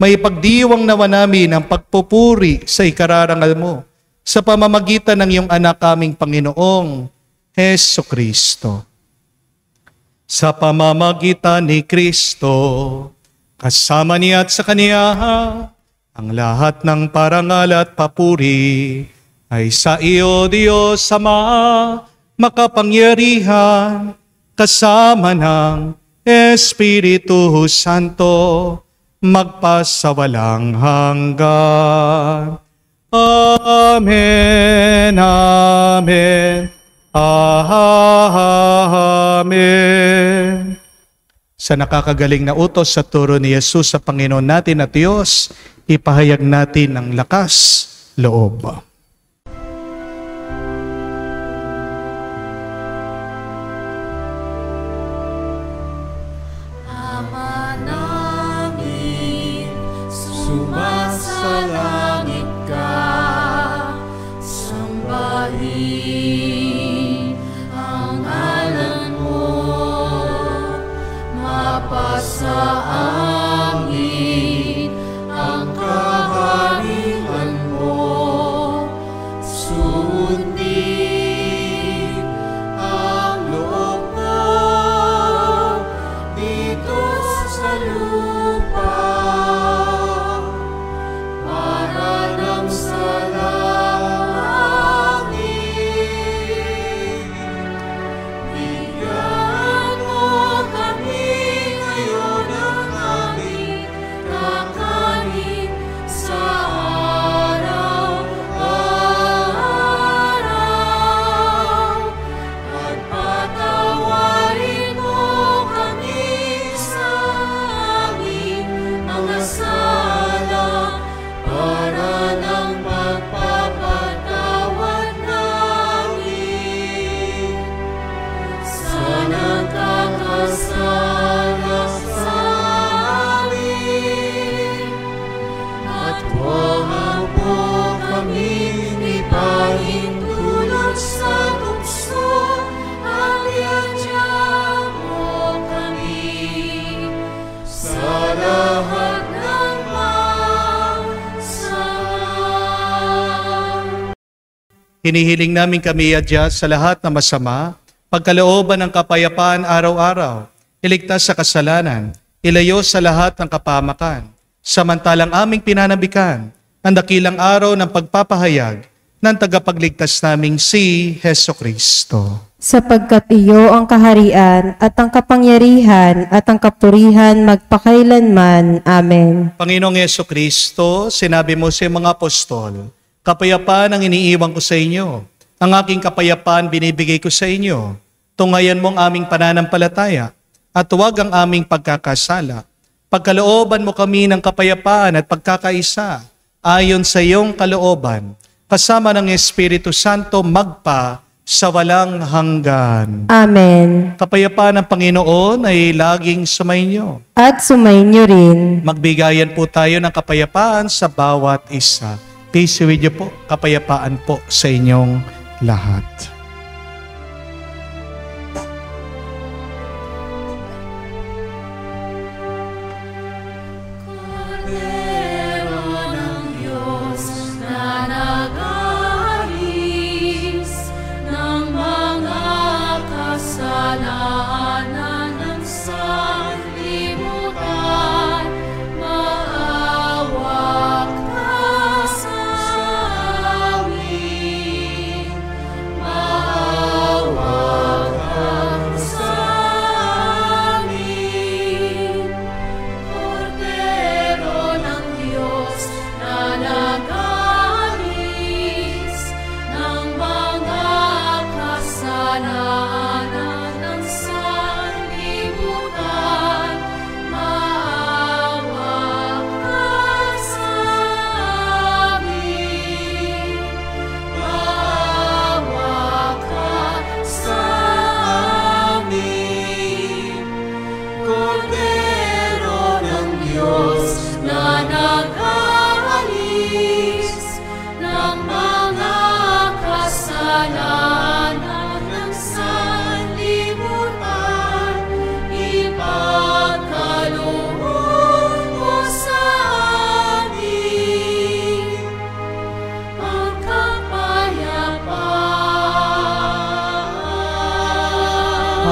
May pagdiwang nawa namin ang pagpupuri sa ikararangal mo sa pamamagitan ng iyong anak aming Panginoong Heso Kristo. Sa pamamagitan ni Kristo, kasama niya at sa Kaniya, ang lahat ng parangal at papuri ay sa iyo, Diyos Ama, makapangyarihan, kasama ng Espiritu Santo, magpasawalang hanggan. Amen, amen, amen. Sa nakakagaling na utos sa turo ni Jesus sa Panginoon natin at Diyos, ipahayag natin ang lakas loob. Ama namin, sumasalangit ka, sambahin ang ngalan mo, mapasa amin ang kaharian mo, sundin ang loob mo dito sa lupa para nang sa langit. Bigyan mo kami ngayon ng aming kakanin sa araw-araw, at patawarin mo kami sa aming mga sala para ng pagpapatawad namin sa nagkakasala sa amin. At huwag mo kami ipahintulot sa tukso, at iadya mo kami sa lahat ng masama. Hinihiling namin kami adya sa lahat ng masama, pagkalooban ng kapayapaan araw-araw, iligtas sa kasalanan, ilayo sa lahat ng kapahamakan, samantalang aming pinanabikan ang dakilang araw ng pagpapahayag ng tagapagligtas naming si Heso Kristo. Sapagkat iyo ang kaharian at ang kapangyarihan at ang kapurihan magpakailanman. Amen. Panginoong Heso Kristo, sinabi mo sa mga apostol, kapayapaan ang iniiwan ko sa inyo. Ang aking kapayapaan binibigay ko sa inyo. Tungayan mo ang aming pananampalataya at huwag ang aming pagkakasala. Pagkalooban mo kami ng kapayapaan at pagkakaisa ayon sa iyong kalooban, kasama ng Espiritu Santo magpa sa walang hanggan. Amen. Kapayapaan ng Panginoon ay laging sumainyo. At sumainyo rin. Magbigayan po tayo ng kapayapaan sa bawat isa. Peace with you po, kapayapaan po sa inyong lahat. Kordero ng Diyos na nag-aalis ng mga kasalanan ng sanlibutan, maawa ka sa amin.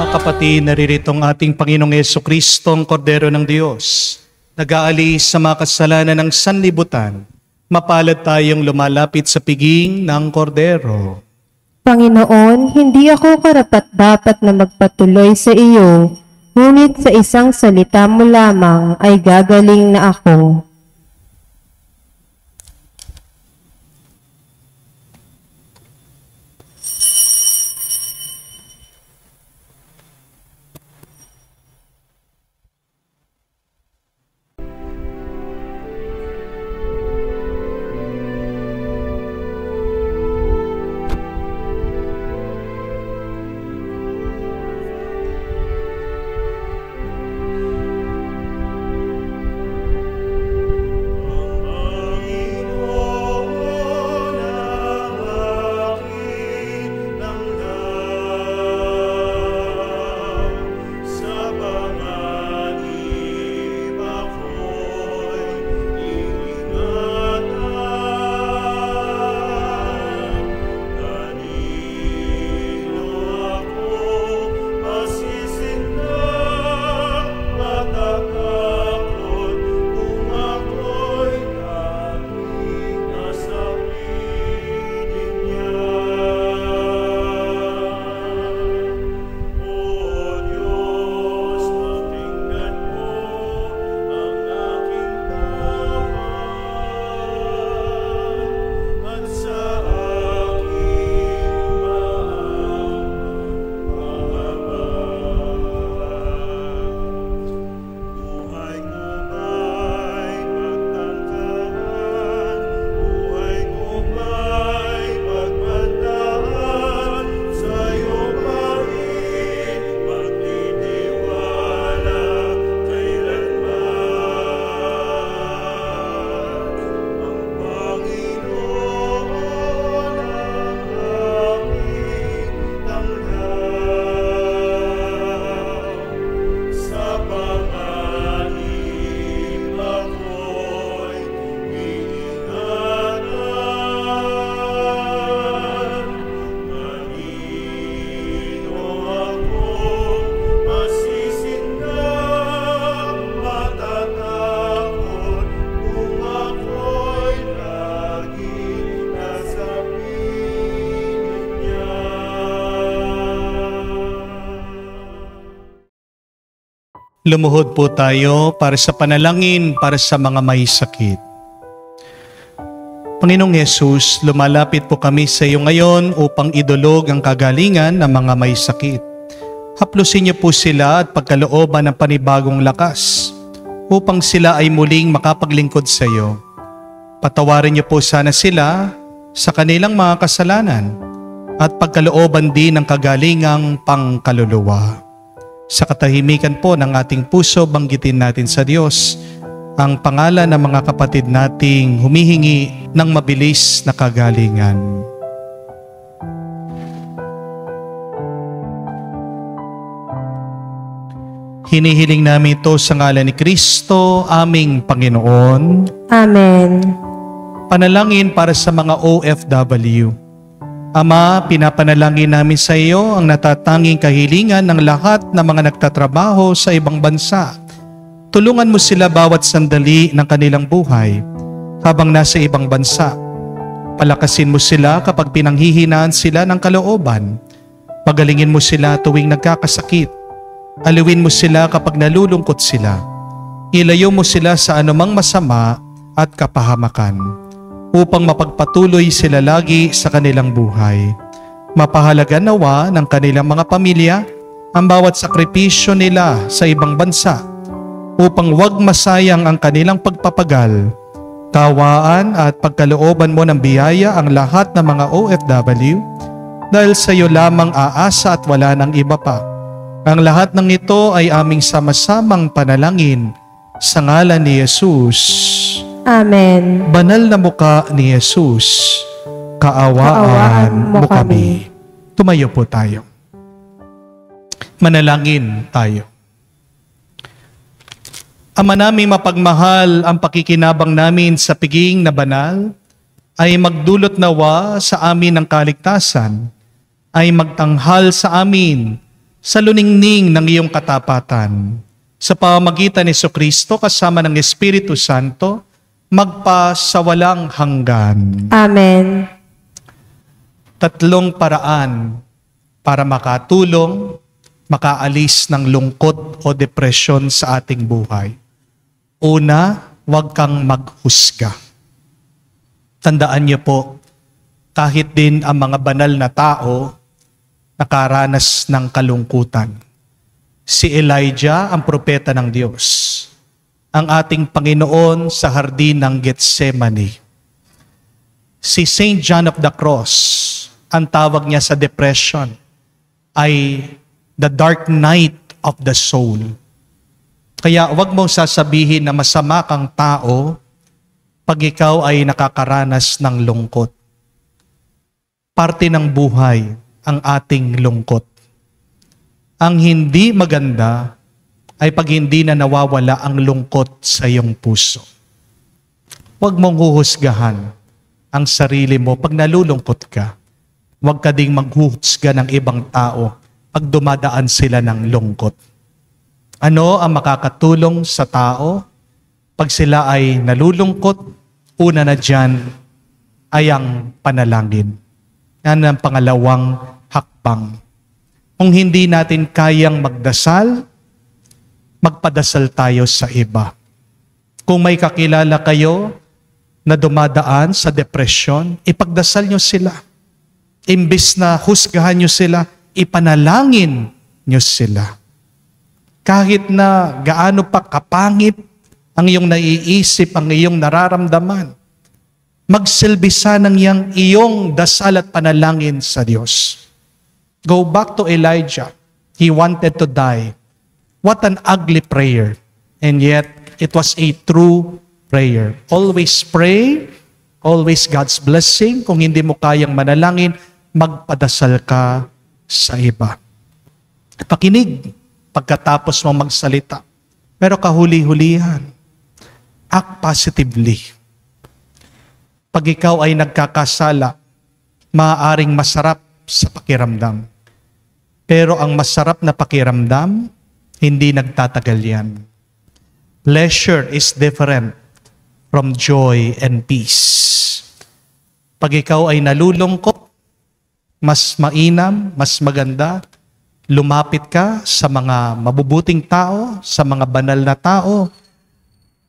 Mga kapatid, naririto ang ating Panginoong Yesukristo, ang Kordero ng Diyos. Nag-aalis sa mga kasalanan ng sanlibutan. Mapalad tayong lumalapit sa piging ng Kordero. Panginoon, hindi ako karapat-dapat na magpatuloy sa iyo, ngunit sa isang salita mo lamang ay gagaling na ako. Lumuhod po tayo para sa panalangin para sa mga may sakit. Panginoong Yesus, lumalapit po kami sa iyo ngayon upang idulog ang kagalingan ng mga may sakit. Haplusin niyo po sila at pagkalooban ng panibagong lakas upang sila ay muling makapaglingkod sa iyo. Patawarin niyo po sana sila sa kanilang mga kasalanan at pagkalooban din ng kagalingang pangkaluluwa. Sa katahimikan po ng ating puso, banggitin natin sa Diyos ang pangalan ng mga kapatid nating humihingi ng mabilis na kagalingan. Hinihiling namin ito sa ngalan ni Kristo, aming Panginoon. Amen. Panalangin para sa mga OFW. Ama, pinapanalangin namin sa iyo ang natatanging kahilingan ng lahat ng mga nagtatrabaho sa ibang bansa. Tulungan mo sila bawat sandali ng kanilang buhay habang nasa ibang bansa. Palakasin mo sila kapag pinanghihinaan sila ng kalooban. Pagalingin mo sila tuwing nagkakasakit. Aliwin mo sila kapag nalulungkot sila. Ilayo mo sila sa anumang masama at kapahamakan, upang mapagpatuloy sila lagi sa kanilang buhay. Mapahalaga nawa ng kanilang mga pamilya ang bawat sakripisyo nila sa ibang bansa upang wag masayang ang kanilang pagpapagal. Kawaan at pagkalooban mo ng biyaya ang lahat ng mga OFW dahil sa iyo lamang aasa at wala ng iba pa. Ang lahat ng ito ay aming sama-samang panalangin sa ngalan ni Jesus. Amen. Banal na muka ni Jesus, kaawaan mo kami. Tumayo po tayo. Manalangin tayo. Ama naming mapagmahal, ang pakikinabang namin sa piging na banal ay magdulot nawa sa amin ng kaligtasan, ay magtanghal sa amin sa luningning ng iyong katapatan, sa pamamagitan ni Jesucristo kasama ng Espiritu Santo, magpasawalang hanggan. Amen. Tatlong paraan para makatulong, makaalis ng lungkot o depresyon sa ating buhay. Una, huwag kang maghusga. Tandaan niyo po, kahit din ang mga banal na tao nakaranas ng kalungkutan. Si Elijah, ang propeta ng Diyos, ang ating Panginoon sa hardin ng Getsemani. Si Saint John of the Cross, ang tawag niya sa depression ay the dark night of the soul. Kaya huwag mong sasabihin na masama kang tao pag ikaw ay nakakaranas ng lungkot. Parte ng buhay ang ating lungkot. Ang hindi maganda ay pag hindi na nawawala ang lungkot sa iyong puso. Huwag mong huhusgahan ang sarili mo pag nalulungkot ka. Huwag ka ding maghuhusga ng ibang tao pag dumadaan sila ng lungkot. Ano ang makakatulong sa tao pag sila ay nalulungkot? Una na dyan ay ang panalangin. Yan ang pangalawang hakbang. Kung hindi natin kayang magdasal, magpadasal tayo sa iba. Kung may kakilala kayo na dumadaan sa depresyon, ipagdasal nyo sila. Imbis na husgahan nyo sila, ipanalangin nyo sila. Kahit na gaano pa kapangit ang iyong naiisip, ang iyong nararamdaman, magsilbisa ng iyong dasal at panalangin sa Diyos. Go back to Elijah. He wanted to die. What an ugly prayer. And yet, it was a true prayer. Always pray, always God's blessing. Kung hindi mo kayang manalangin, magpadasal ka sa iba. Pakinig pagkatapos mo magsalita. Pero kahuli-hulihan, act positively. Pag ikaw ay nagkakasala, maaaring masarap sa pakiramdam. Pero ang masarap na pakiramdam, hindi nagtatagal yan. Pleasure is different from joy and peace. Pag ikaw ay nalulungkot, mas mainam, mas maganda, lumapit ka sa mga mabubuting tao, sa mga banal na tao.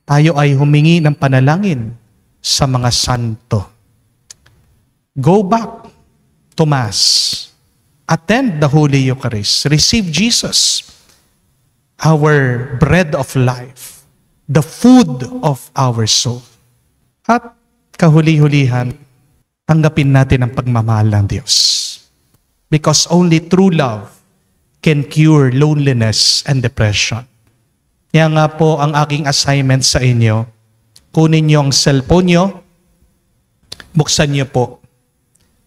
Tayo ay humingi ng panalangin sa mga santo. Go back to Mass. Attend the Holy Eucharist. Receive Jesus, our bread of life, the food of our soul. At kahuli-hulihan, tanggapin natin ang pagmamahal ng Diyos. Because only true love can cure loneliness and depression. Kaya nga po ang aking assignment sa inyo, kunin niyo ang cellphone niyo, buksan niyo po,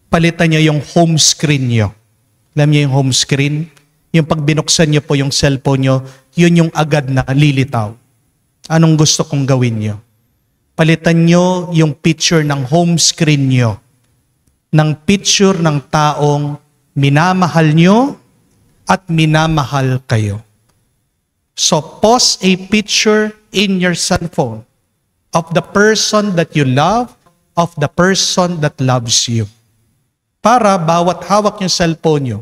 palitan niyo yung home screen niyo. Alam niyo yung home screen? Yung pag binuksan niyo po yung cellphone niyo, yun yung agad na lilitaw. Anong gusto kong gawin niyo? Palitan niyo yung picture ng home screen niyo, ng picture ng taong minamahal niyo at minamahal kayo. So post a picture in your cellphone of the person that you love, of the person that loves you. Para bawat hawak yung cellphone nyo,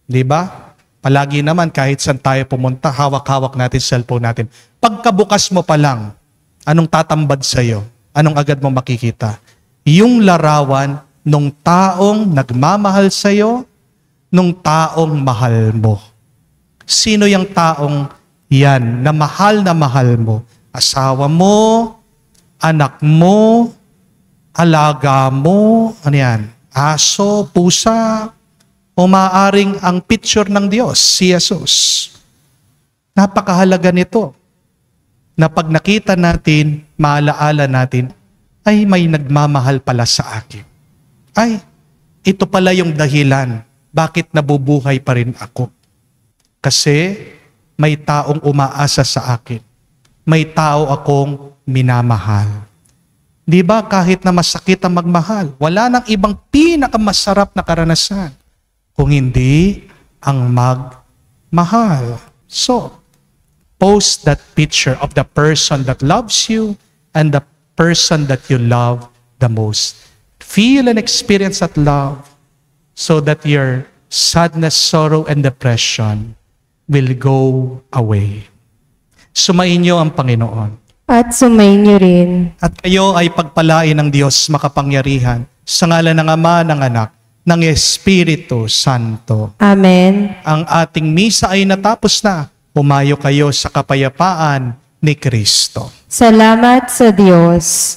di ba? Palagi naman kahit saan tayo pumunta, hawak-hawak natin cellphone natin. Pagkabukas mo pa lang, anong tatambad sa'yo? Anong agad mo makikita? Yung larawan nung taong nagmamahal sa'yo, nung taong mahal mo. Sino yung taong yan na mahal mo? Asawa mo, anak mo, alaga mo, ano yan? Aso, pusa, o maaaring ang picture ng Diyos, si Jesus. Napakahalaga nito na pag nakita natin, maalaala natin, ay may nagmamahal pala sa akin. Ay, ito pala yung dahilan bakit nabubuhay pa rin ako. Kasi may taong umaasa sa akin. May tao akong minamahal. Di ba kahit na masakit ang magmahal, wala nang ibang pinakamasarap na karanasan kung hindi ang mahal. So, post that picture of the person that loves you and the person that you love the most. Feel and experience that love so that your sadness, sorrow, and depression will go away. Sumainyo ang Panginoon. At sumainyo rin. At kayo ay pagpalain ng Diyos makapangyarihan sa ngalan ng Ama, ng Anak, ng Espiritu Santo. Amen. Ang ating misa ay natapos na. Humayo kayo sa kapayapaan ni Kristo. Salamat sa Diyos.